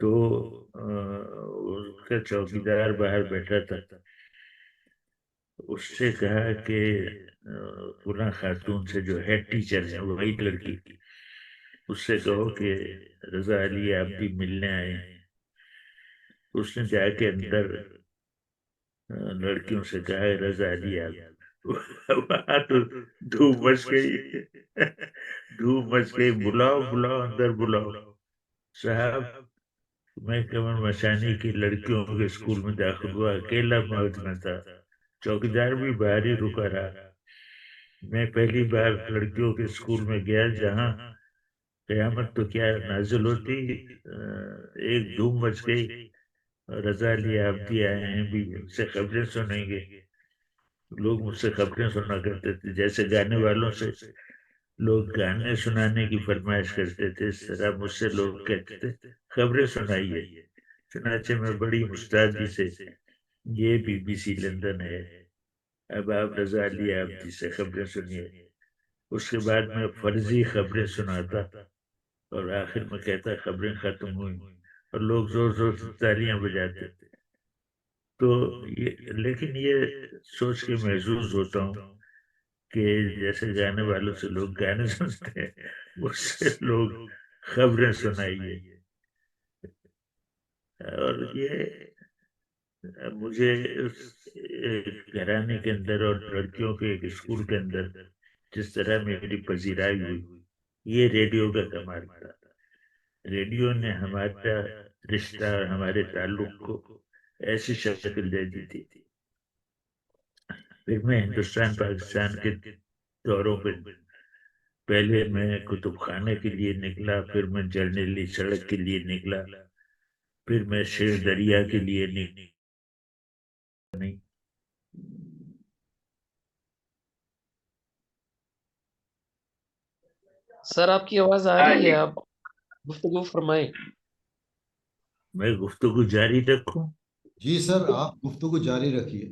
تو اس کا چوکیدار باہر بیٹھا تھا، اس سے کہا کہ فلاں خاتون سے جو ہیڈ ٹیچر ہے وہی لڑکی، اس سے کہو کہ رضا علی عابدی ملنے آئے ہیں۔ اس نے جا کے اندر لڑکیوں سے کہا ہے رضا علی عابدی، وہاں تو دھوم مچ گئی، دھوم مچ گئی، بلاؤ بلاؤ اندر بلاؤ۔ صاحب میں کمر مشانی کی لڑکیوں کے اسکول میں داخل ہوا، اکیلا مرد میں تھا، چوکیدار بھی باہر ہی رکا رہا۔ میں پہلی بار لڑکیوں کے اسکول میں گیا جہاں قیامت تو کیا نازل ہوتی، ایک دھوم مچ گئی، رضا علی عابدی آئے ہیں بھی ان سے خبریں سنیں گے۔ لوگ مجھ سے خبریں سنا کرتے تھے، جیسے گانے والوں سے لوگ گانے سنانے کی فرمائش کرتے تھے، اس طرح مجھ سے لوگ کہتے تھے خبریں سنائیے۔ چنانچہ میں بڑی مستعدی سے، یہ BBC لندن ہے، اب آپ رضا علی عابدی سے خبریں سنیے۔ اس کے بعد میں فرضی خبریں سناتا اور آخر میں کہتا خبریں ختم ہوئی اور لوگ زور زور سے تالیاں بجاتے۔ تو لیکن یہ سوچ کے محظوظ ہوتا ہوں کہ جیسے گانے والوں سے لوگ گانے سنتے ہیں، اس سے لوگ خبریں سنائیے۔ اور یہ مجھے اس گھرانے کے اندر اور لڑکیوں کے ایک اسکول کے اندر جس طرح میری پذیرائی ہوئی، یہ ریڈیو کا کمال تھا۔ ریڈیو نے ہمارا رشتہ اور ہمارے تعلق کو ایسی شکل دے دی تھی۔ پھر میں ہندوستان پاکستان کے دوروں پہ، پہلے میں کتب خانے کے لیے نکلا، پھر میں جرنیلی سڑک کے لیے نکلا، پھر میں شیر دریا کے لیے نہیں۔ سر آپ کی آواز آ رہی ہے، آپ گفتگو فرمائیں۔ میں گفتگو جاری رکھوں؟ جی سر، آپ گفتگو جاری رکھیے۔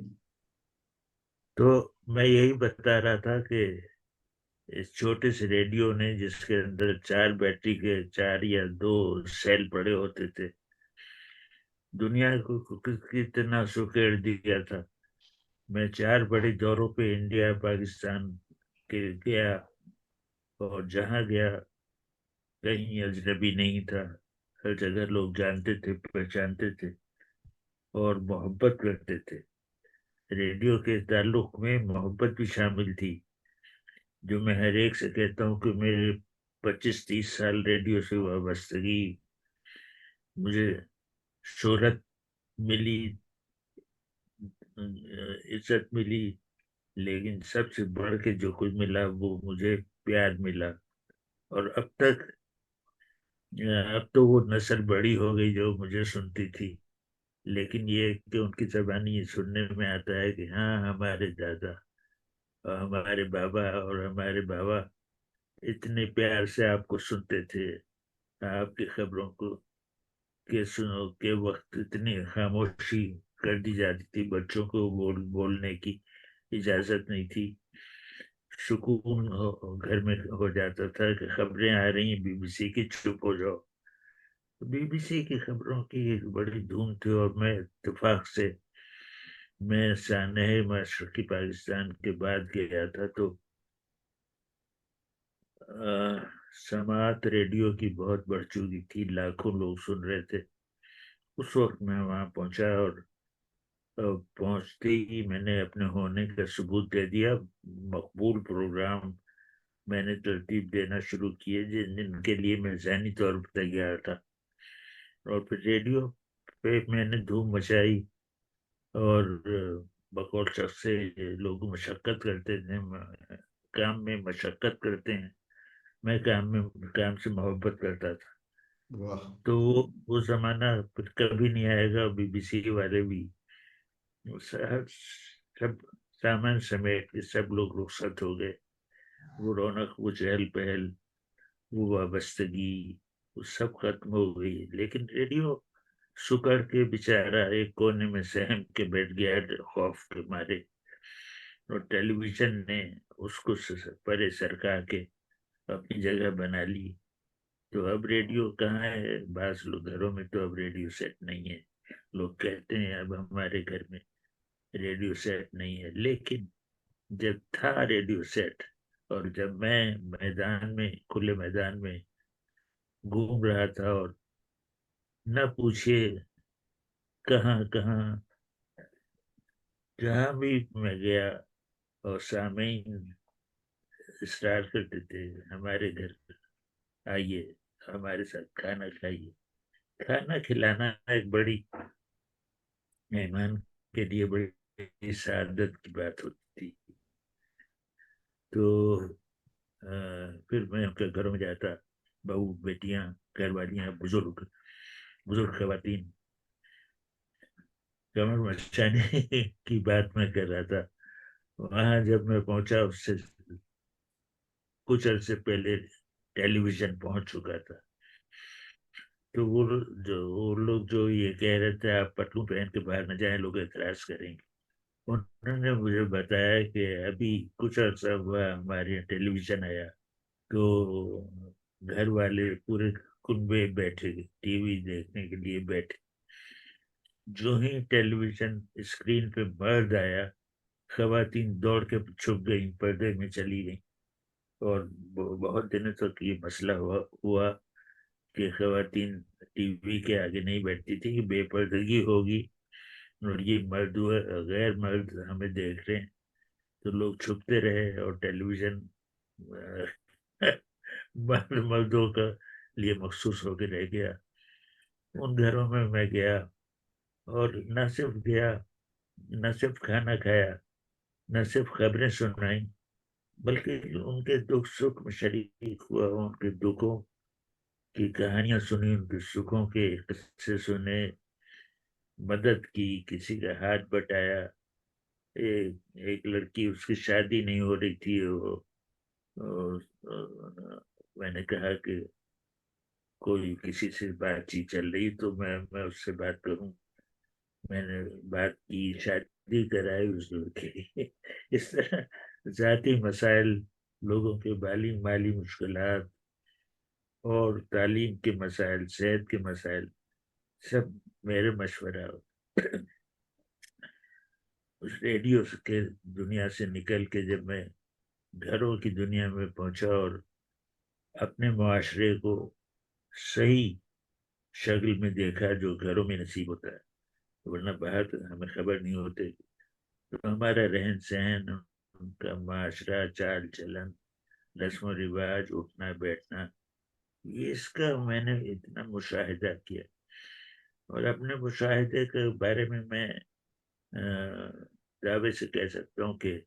تو میں یہی بتا رہا تھا کہ اس چھوٹے سے ریڈیو نے، جس کے اندر 4 بیٹری کے 4 یا 2 سیل پڑے ہوتے تھے، دنیا کو کتنا سکیڑ دیا تھا۔ میں 4 بڑے دوروں پہ انڈیا پاکستان کے گیا، اور جہاں گیا کہیں اجنبی نہیں تھا، ہر جگہ لوگ جانتے تھے، پہچانتے تھے اور محبت کرتے تھے۔ ریڈیو کے تعلق میں محبت بھی شامل تھی، جو میں ہر ایک سے کہتا ہوں کہ میرے 25-30 سال ریڈیو سے وابستگی، مجھے شہرت ملی، عزت ملی، لیکن سب سے بڑھ کے جو کچھ ملا وہ مجھے پیار ملا۔ اور اب تو وہ نسل بڑی ہو گئی جو مجھے سنتی تھی، لیکن یہ کہ ان کی زبانی یہ سننے میں آتا ہے کہ ہاں ہمارے دادا اور ہمارے بابا اور ہمارے بابا اتنے پیار سے آپ کو سنتے تھے، آپ کی خبروں کو کہ سنو کے وقت اتنی خاموشی کر دی جاتی تھی، بچوں کو بولنے کی اجازت نہیں تھی، سکون گھر میں ہو جاتا تھا کہ خبریں آ رہی ہیں BBC کی، چپ ہو جاؤ۔ BBC کی خبروں کی ایک بڑی دھوم تھی، اور میں اتفاق سے میں سانحہ مشرقی پاکستان کے بعد گیا تھا، تو سماعت ریڈیو کی بہت بڑھ چکی تھی، لاکھوں لوگ سن رہے تھے۔ اس وقت میں وہاں پہنچا، اور پہنچتے ہی میں نے اپنے ہونے کا ثبوت دے دیا۔ مقبول پروگرام میں نے ترتیب دینا شروع کیے جن کے لیے میں ذہنی طور پر تیار تھا، اور پھر ریڈیو پہ میں نے دھوم مچائی، اور بقول شخص سے لوگ مشقت کرتے تھے، کام میں مشقت کرتے ہیں، میں کام سے محبت کرتا تھا۔ واہ، تو وہ زمانہ پھر کبھی نہیں آئے گا۔ BBC والے بھی سب سامان سمیٹ کے سب لوگ رخصت ہو گئے، وہ رونق، وہ چہل پہل، وہ وابستگی، وہ سب ختم ہو گئی، لیکن ریڈیو سکڑ کے بیچارہ ایک کونے میں سہم کے بیٹھ گیا خوف کے مارے، اور ٹیلی ویژن نے اس کو پرے سرکا کے اپنی جگہ بنا لی۔ تو اب ریڈیو کہاں ہے؟ بعض لوگ گھروں میں تو اب ریڈیو سیٹ نہیں ہے. لوگ کہتے ہیں اب ہمارے گھر میں ریڈیو سیٹ نہیں ہے، لیکن جب تھا ریڈیو سیٹ اور جب میں میدان میں، کھلے میدان میں گھوم رہا تھا، اور نہ پوچھے کہاں کہاں، جہاں بھی میں گیا اور سامعین اسٹارٹ کرتے تھے ہمارے گھر آئیے ہمارے ساتھ کھانا کھائیے. کھانا کھلانا ایک بڑی مہمان کے لیے بڑی سعادت کی بات ہوتی تھی. تو پھر میں ان کے گھروں میں جاتا، بہو بیٹیاں، گھر والیاں، بزرگ خواتین، کمر مچانے کی بات میں کر رہا تھا. وہاں جب میں پہنچا اس سے کچھ عرصے پہلے ٹیلی ویژن پہنچ چکا تھا. تو وہ لوگ جو یہ کہہ رہے تھے آپ پتلون پہن کے باہر نہ جائیں، لوگ اعتراض کریں گے، انہوں نے مجھے بتایا کہ ابھی کچھ عرصہ ہوا ہمارے یہاں ٹیلی ویژن آیا، تو گھر والے پورے کنبے بیٹھے ٹی وی دیکھنے کے لیے بیٹھے. جو ہی ٹیلی ویژن اسکرین پہ مرد آیا، خواتین دوڑ کے چھپ گئیں، پردے میں چلی گئیں. اور بہت دنوں تک یہ مسئلہ ہوا کہ خواتین ٹی وی کے آگے نہیں بیٹھتی تھی کہ بے پردگی ہوگی، اور یہ مرد غیر مرد ہمیں دیکھ رہے ہیں. تو لوگ چھپتے رہے اور ٹیلی ویژن مردوں کا لیے مخصوص ہو کے رہ گیا. ان گھروں میں گیا اور نہ صرف گیا، نہ صرف کھانا کھایا، نہ صرف خبریں سنائیں، بلکہ ان کے دکھ سکھ میں شریک ہوا، ان کے دکھوں کی کہانیاں سنی، ان کے سکھوں کے قصے سنے، مدد کی، کسی کا ہاتھ بٹایا. ایک لڑکی، اس کی شادی نہیں ہو رہی تھی، میں نے کہا کہ کوئی کسی سے بات چیت چل رہی تو میں اس سے بات کروں. میں نے بات کی، شادی کرائی اس لڑکے کی. اس طرح ذاتی مسائل، لوگوں کے مالی مشکلات اور تعلیم کے مسائل، صحت کے مسائل، سب میرے مشورہ. اس ریڈیو کے دنیا سے نکل کے جب میں گھروں کی دنیا میں پہنچا اور اپنے معاشرے کو صحیح شکل میں دیکھا جو گھروں میں نصیب ہوتا ہے، ورنہ باہر ہمیں خبر نہیں ہوتے. تو ہمارا رہن سہن، ان کا معاشرہ، چال چلن، رسم و رواج، اٹھنا بیٹھنا، یہ اس کا میں نے اتنا مشاہدہ کیا. اور اپنے مشاہدے کے بارے میں دعوے سے کہہ سکتا ہوں کہ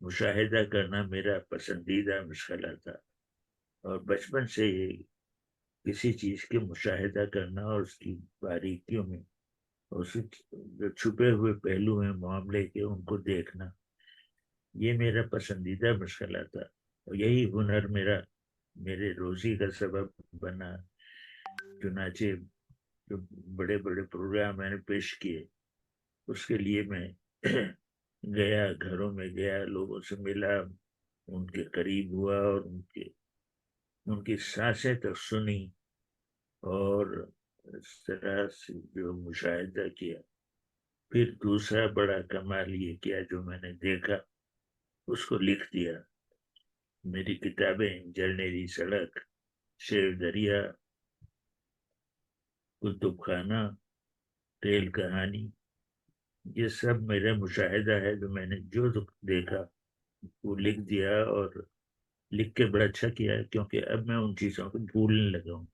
مشاہدہ کرنا میرا پسندیدہ مشغلہ تھا. اور بچپن سے یہ کسی چیز کے مشاہدہ کرنا اور اس کی باریکیوں میں، اس جو چھپے ہوئے پہلو ہیں معاملے کے، ان کو دیکھنا، یہ میرا پسندیدہ مشغلہ تھا. اور یہی ہنر میرے روزی کا سبب بنا. چنانچہ جو بڑے بڑے پروگرام میں نے پیش کیے، اس کے لیے میں گیا، گھروں میں گیا، لوگوں سے ملا، ان کے قریب ہوا، اور ان کی سانسیں تک سنی. اور اس طرح سے جو مشاہدہ کیا، پھر دوسرا بڑا کمال یہ کیا جو میں نے دیکھا، اس کو لکھ دیا. میری کتابیں جرنیلی سڑک، شیر دریا، کتب خانہ، ریل کہانی، یہ سب میرا مشاہدہ ہے جو میں نے جو دیکھا وہ لکھ دیا. اور لکھ کے بڑا اچھا کیا، کیونکہ اب میں ان چیزوں کو بھولنے لگا ہوں.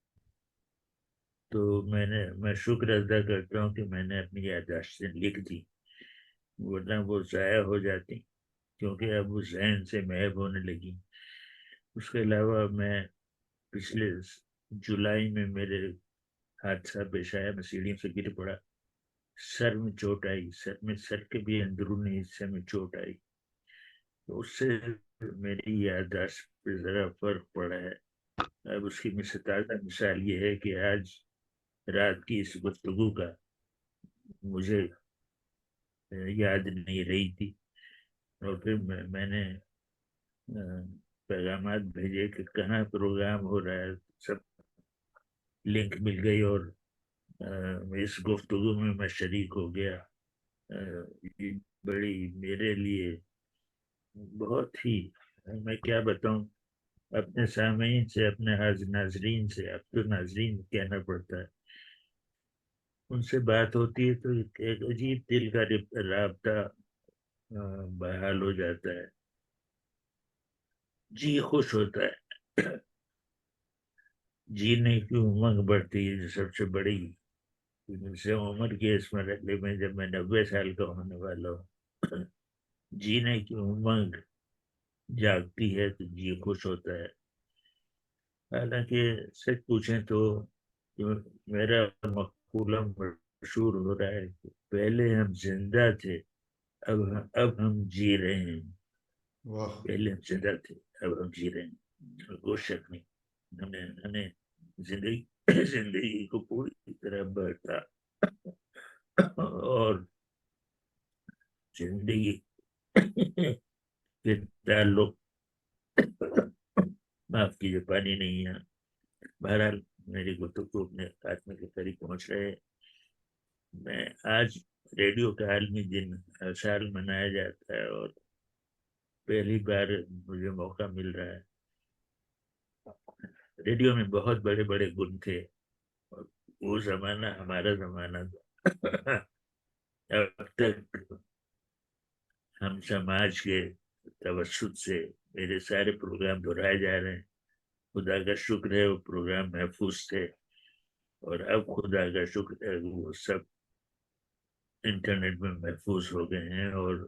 تو میں شکر ادا کرتا ہوں کہ میں نے اپنی یادداشتیں لکھ دی، ورنہ وہ ضائع ہو جاتی، کیونکہ اب وہ ذہن سے محو ہونے لگی. اس کے علاوہ میں پچھلے جولائی میں میرے حادثہ پیش آیا، میں سیڑھیوں سے گر پڑا، سر میں چوٹ آئی، سر کے بھی اندرونی حصے میں چوٹ آئی. تو اس سے میری یادداشت پہ ذرا فرق پڑا ہے. اب اس کی تازہ مثال یہ ہے کہ آج رات کی اس گفتگو کا مجھے یاد نہیں رہی تھی، اور پھر میں نے پیغامات بھیجے کہ کہاں پروگرام ہو رہا ہے، سب لنک مل گئی اور اس گفتگو میں میں شریک ہو گیا. یہ بڑی میرے لیے بہت ہی، میں کیا بتاؤں اپنے سامعین سے، اپنے ناظرین سے، اب تو ناظرین کہنا پڑتا ہے، ان سے بات ہوتی ہے تو ایک عجیب دل کا رابطہ بحال ہو جاتا ہے، جی خوش ہوتا ہے، جینے کی امنگ بڑھتی ہے. جو سب سے بڑی سے عمر کے اس مرحلے میں جب میں 90 سال کا ہونے والا ہوں، جینے کی امنگ جاگتی ہے تو جی خوش ہوتا ہے. حالانکہ سچ پوچھیں تو میرا مقولہ مشہور ہو رہا ہے کہ پہلے ہم زندہ تھے، اب ہم جی رہے ہیں. واہ. پہلے ہم زندہ تھے، اب ہم جی رہے ہیں. کوئی شک نہیں، ہمیں زندگی کو پوری طرح بڑھتا اور زندگی کے تعلق، معاف کیجیے پانی نہیں ہے. بہرحال میری گفتگو اپنے خاتمے کے قریب پہنچ رہے ہیں. میں آج ریڈیو کا عالمی دن ہر سال منایا جاتا ہے اور پہلی بار مجھے موقع مل رہا ہے. ریڈیو میں بہت بڑے بڑے گن تھے اور وہ زمانہ ہمارا زمانہ تھا. اب تک ہم سماج کے توسط سے میرے سارے پروگرام دہرائے جا رہے ہیں. خدا کا شکر ہے وہ پروگرام محفوظ تھے اور اب خدا کا شکر ہے وہ سب انٹرنیٹ میں محفوظ ہو گئے ہیں اور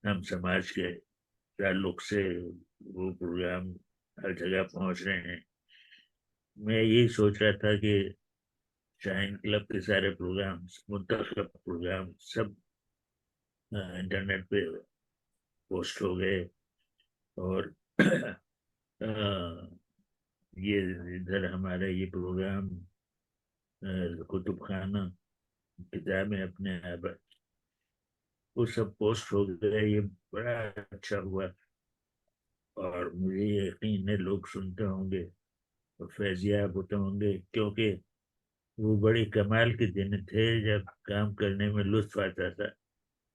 ہم سماج کے تعلق سے وہ پروگرام ہر جگہ پہنچ رہے ہیں. میں یہی سوچ رہا تھا کہ شاہین کلب کے سارے پروگرام، منتخب پروگرام سب انٹرنیٹ پہ پوسٹ ہو گئے اور یہ ادھر ہمارے یہ پروگرام کتب خانہ کتابیں اپنے آپ وہ سب پوسٹ ہو گئے. یہ بڑا اچھا ہوا اور مجھے یقین ہے لوگ سنتے ہوں گے اور فیضیاب ہوتے ہوں گے، کیونکہ وہ بڑی کمال کے دن تھے جب کام کرنے میں لطف آتا تھا.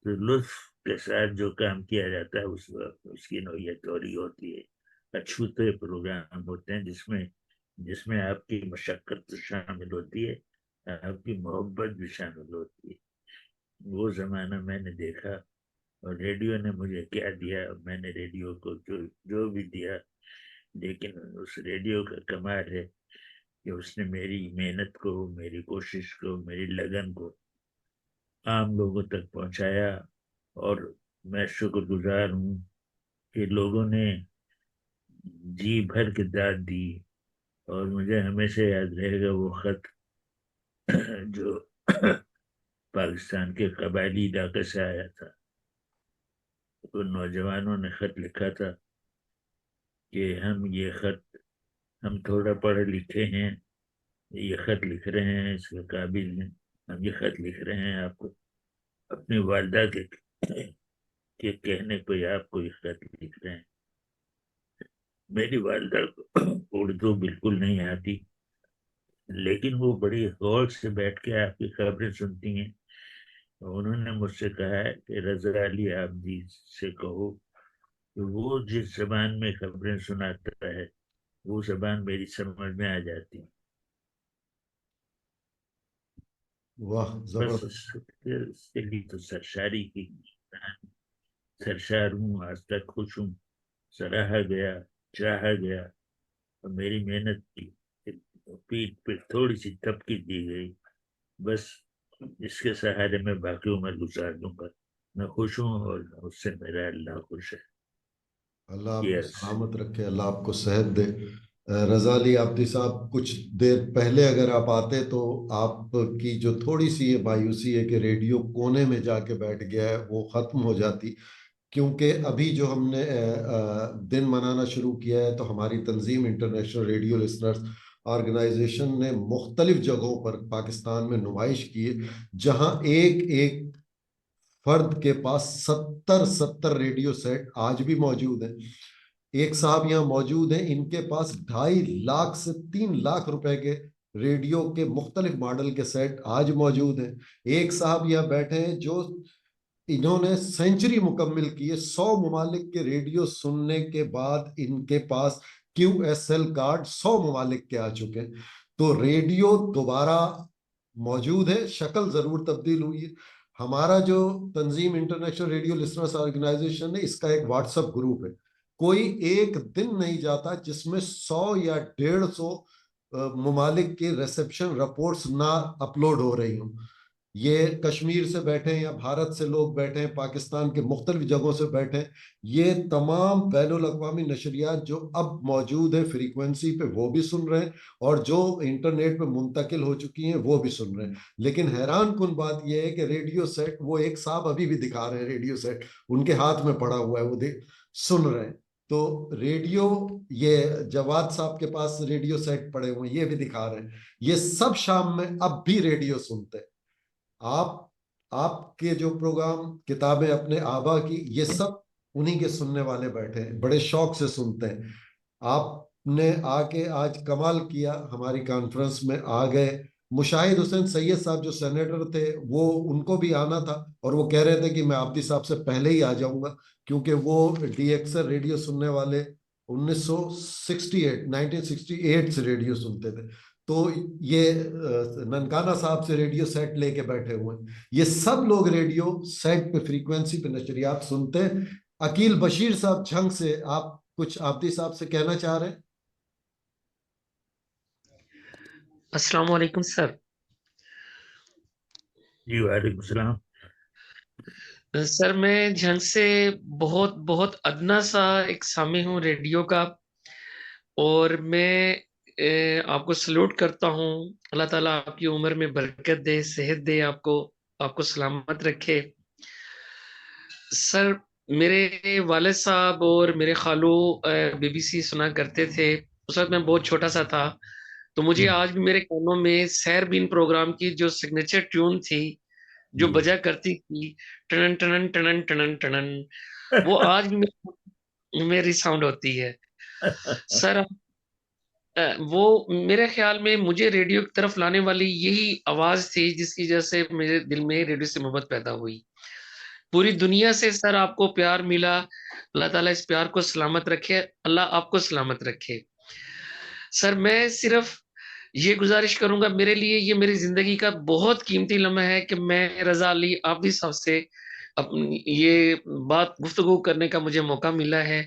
تو لطف کے ساتھ جو کام کیا جاتا ہے اس وقت اس کی نوعیت اور ہی ہوتی ہے. اچھوتے پروگرام ہوتے ہیں جس میں آپ کی مشقت شامل ہوتی ہے، آپ کی محبت بھی شامل ہوتی ہے. وہ زمانہ میں نے دیکھا اور ریڈیو نے مجھے کیا دیا. میں نے ریڈیو کو جو بھی دیا، لیکن اس ریڈیو کا کمال ہے کہ اس نے میری محنت کو، میری کوشش کو، میری لگن کو عام لوگوں تک پہنچایا. اور میں شکر گزار ہوں کہ لوگوں نے جی بھر کے داد دی. اور مجھے ہمیشہ یاد رہے گا وہ خط جو پاکستان کے قبائلی علاقے سے آیا تھا. ان نوجوانوں نے خط لکھا تھا کہ ہم تھوڑا پڑھے لکھے ہیں، یہ خط لکھ رہے ہیں، اس کے قابل ہیں، ہم یہ خط لکھ رہے ہیں آپ کو اپنی والدہ کے کہنے پہ آپ کو یہ خط لکھ رہے ہیں. میری والدہ کو اردو بالکل نہیں آتی، لیکن وہ بڑی غور سے بیٹھ کے آپ کی خبریں سنتی ہیں. انہوں نے مجھ سے کہا ہے کہ رضا علی عابدی سے کہو کہ وہ جس زبان میں خبریں سناتا ہے وہ زبان میری سمجھ میں آ جاتی. واہ بس زبردست. اس کے لیے تو سرشاری کی سرشار ہوں، آج تک خوش ہوں. سراہا گیا، چاہا گیا اور میری محنت کی پیٹ پہ تھوڑی سی تھپکی دی گئی. بس اس کے سہارے میں باقی عمر گزار دوں گا. میں خوش ہوں اور اس سے میرا اللہ خوش ہے. اللہ آپ کو یس. سلامت رکھے، اللہ آپ کو صحت دے. رضا علی عابدی صاحب کچھ دیر پہلے اگر آپ آتے تو آپ کی جو تھوڑی سی یہ مایوسی ہے کہ ریڈیو کونے میں جا کے بیٹھ گیا ہے وہ ختم ہو جاتی. کیونکہ ابھی جو ہم نے دن منانا شروع کیا ہے تو ہماری تنظیم انٹرنیشنل ریڈیو لسنرز آرگنائزیشن نے مختلف جگہوں پر پاکستان میں نمائش کی ہے، جہاں ایک ایک فرد کے پاس 70 ریڈیو سیٹ آج بھی موجود ہیں. ایک صاحب یہاں موجود ہیں، ان کے پاس 2.5 لاکھ سے 3 لاکھ روپے کے ریڈیو کے مختلف ماڈل کے سیٹ آج موجود ہیں. ایک صاحب یہاں بیٹھے ہیں جو انہوں نے سینچری مکمل کی ہے. 100 ممالک کے ریڈیو سننے کے بعد ان کے پاس QSL کارڈ 100 ممالک کے آ چکے ہیں. تو ریڈیو دوبارہ موجود ہے, شکل ضرور تبدیل ہوئی ہے. ہمارا جو تنظیم انٹرنیشنل ریڈیو لسنرز آرگنائزیشن ہے, اس کا ایک واٹس ایپ گروپ ہے. کوئی ایک دن نہیں جاتا جس میں 100 یا 150 ممالک کے ریسپشن رپورٹس نہ اپلوڈ ہو رہی ہوں. یہ کشمیر سے بیٹھے ہیں یا بھارت سے لوگ بیٹھے ہیں, پاکستان کے مختلف جگہوں سے بیٹھے ہیں. یہ تمام بین الاقوامی نشریات جو اب موجود ہیں فریکوینسی پہ وہ بھی سن رہے ہیں, اور جو انٹرنیٹ پہ منتقل ہو چکی ہیں وہ بھی سن رہے ہیں. لیکن حیران کن بات یہ ہے کہ ریڈیو سیٹ, وہ ایک صاحب ابھی بھی دکھا رہے ہیں ریڈیو سیٹ, ان کے ہاتھ میں پڑا ہوا ہے, وہ سن رہے ہیں. تو ریڈیو, یہ جواد صاحب کے پاس ریڈیو سیٹ پڑے ہوئے ہیں, یہ بھی دکھا رہے ہیں. یہ سب شام میں اب بھی ریڈیو سنتے ہیں. آپ کے جو پروگرام کتابیں اپنے آبا کی, یہ سب انہی کے سننے والے بیٹھے ہیں, بڑے شوق سے سنتے ہیں. آپ نے آ کے آج کمال کیا, ہماری کانفرنس میں آ گئے. مشاہد حسین سید صاحب جو سینیٹر تھے, وہ ان کو بھی آنا تھا, اور وہ کہہ رہے تھے کہ میں عابدی صاحب سے پہلے ہی آ جاؤں گا, کیونکہ وہ DXR ریڈیو سننے والے 1968 سے ریڈیو سنتے تھے. تو یہ ننکانہ صاحب سے ریڈیو سیٹ لے کے بیٹھے ہوئے ہیں. یہ سب لوگ ریڈیو سیٹ پہ فریکوینسی پہ نشریات سنتے ہیں. عقیل بشیر صاحب جھنگ سے, آپ کچھ عابدی صاحب سے کہنا چاہ رہے ہیں؟ السلام علیکم سر. جی وعلیکم السلام. سر میں جھنگ سے بہت بہت ادنا سا ایک سامع ہوں ریڈیو کا, اور میں آپ کو سلوٹ کرتا ہوں. اللہ تعالیٰ آپ کی عمر میں برکت دے, صحت دے, آپ کو سلامت رکھے. سر میرے والد صاحب اور میرے خالو BBC سنا کرتے تھے. اس وقت میں بہت چھوٹا سا تھا, تو مجھے آج بھی میرے کانوں میں سیر بین پروگرام کی جو سگنیچر ٹیون تھی جو بجا کرتی تھی, ٹنن ٹنن ٹنن ٹنن ٹنن, وہ آج بھی میری ساؤنڈ ہوتی ہے. سر وہ میرے خیال میں مجھے ریڈیو کی طرف لانے والی یہی آواز تھی جس کی وجہ سے میرے دل میں ریڈیو سے محبت پیدا ہوئی. پوری دنیا سے سر آپ کو پیار ملا, اللہ تعالیٰ اس پیار کو سلامت رکھے, اللہ آپ کو سلامت رکھے. سر میں صرف یہ گزارش کروں گا, میرے لیے یہ میری زندگی کا بہت قیمتی لمحہ ہے کہ میں رضا علی عابدی صاحب سے اپنی یہ بات گفتگو کرنے کا مجھے موقع ملا ہے.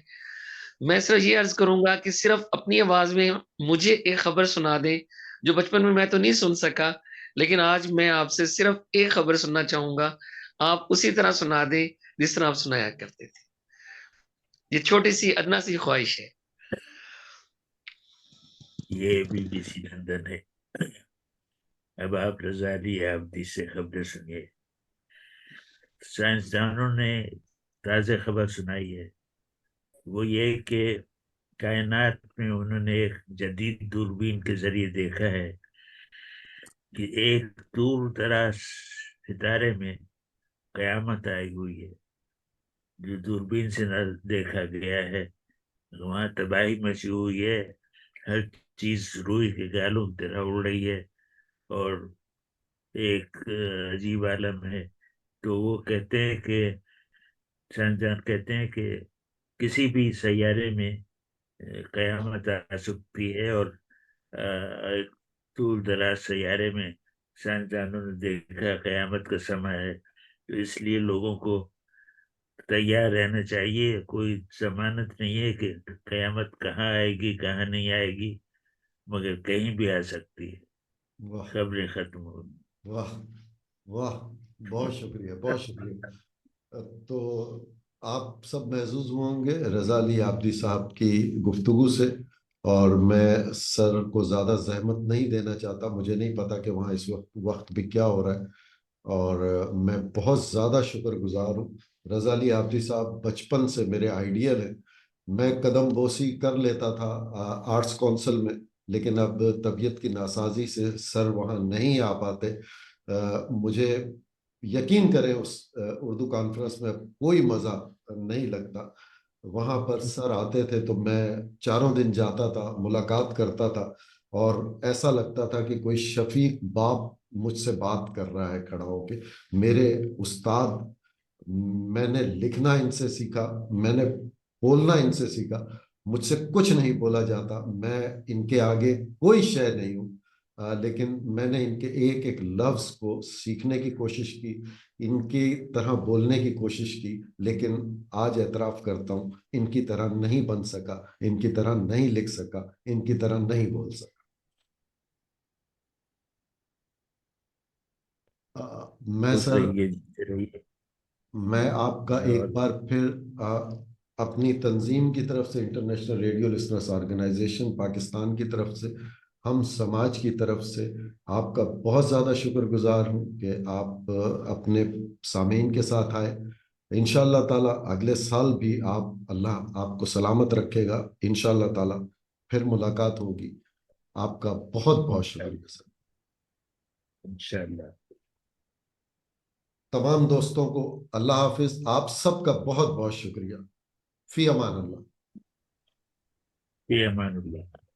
میں صرف یہ عرض کروں گا کہ صرف اپنی آواز میں مجھے ایک خبر سنا دیں جو بچپن میں تو نہیں سن سکا, لیکن آج میں آپ سے صرف ایک خبر سننا چاہوں گا. آپ اسی طرح سنا دیں جس طرح آپ سنایا کرتے تھے. یہ چھوٹی سی ادنا سی خواہش ہے. یہ BBC لندن ہے. اب آپ رضا علی عابدی سے خبریں سنیے. سائنسدانوں نے تازہ خبر سنائی ہے, وہ یہ کہ کائنات میں انہوں نے ایک جدید دوربین کے ذریعے دیکھا ہے کہ ایک دور دراز ستارے میں قیامت آئی ہوئی ہے جو دوربین سے نہ دیکھا گیا ہے. وہاں تباہی مچی ہوئی ہے, ہر چیز روئی کے گالوں کی طرح اڑ رہی ہے, اور ایک عجیب عالم ہے. تو وہ کہتے ہیں کہ سائنسدان کہتے ہیں کہ کسی بھی سیارے میں قیامت آ سکتی ہے, اور دور دراز سیارے میں سائنسدانوں نے دیکھا قیامت کا سماں ہے. تو اس لیے لوگوں کو تیار رہنا چاہیے. کوئی ضمانت نہیں ہے کہ قیامت کہاں آئے گی کہاں نہیں آئے گی, مگر کہیں بھی آ سکتی ہے. واہ خبریں ختم ہو گئی. واہ واہ, بہت شکریہ, بہت شکریہ. تو آپ سب محظوظ ہوں گے رضا علی عابدی صاحب کی گفتگو سے, اور میں سر کو زیادہ زحمت نہیں دینا چاہتا. مجھے نہیں پتا کہ وہاں اس وقت بھی کیا ہو رہا ہے, اور میں بہت زیادہ شکر گزار ہوں. رضا علی عابدی صاحب بچپن سے میرے آئیڈیل ہیں. میں قدم بوسی کر لیتا تھا آرٹس کونسل میں, لیکن اب طبیعت کی ناسازی سے سر وہاں نہیں آ پاتے. مجھے یقین کریں اس اردو کانفرنس میں کوئی مزہ نہیں لگتا. وہاں پر سر آتے تھے تو میں چاروں دن جاتا تھا, ملاقات کرتا تھا. اور ایسا لگتا تھا کہ کوئی شفیق باپ مجھ سے بات کر رہا ہے کھڑا ہو کے. میرے استاد، میں نے لکھنا ان سے سیکھا، میں نے بولنا ان سے سیکھا. مجھ سے کچھ نہیں بولا جاتا، میں ان کے آگے کوئی شے نہیں ہوں. لیکن میں نے ان کے ایک ایک لفظ کو سیکھنے کی کوشش کی، ان کی طرح بولنے کی کوشش کی. لیکن آج اعتراف کرتا ہوں، ان کی طرح نہیں بن سکا، ان کی طرح نہیں لکھ سکا، ان کی طرح نہیں بول سکا. میں تو سر، رہیے رہیے. میں آپ کا ایک اور بار پھر اپنی تنظیم کی طرف سے، international radio listeners organisation Pakistan کی طرف سے، ہم سماج کی طرف سے آپ کا بہت زیادہ شکر گزار ہوں کہ آپ اپنے سامعین کے ساتھ آئے. انشاءاللہ تعالیٰ اگلے سال بھی اللہ آپ کو سلامت رکھے گا. انشاءاللہ تعالیٰ پھر ملاقات ہوگی. آپ کا بہت بہت شکریہ سر. انشاءاللہ. تمام دوستوں کو اللہ حافظ. آپ سب کا بہت بہت شکریہ. فی امان اللہ. فی امان اللہ.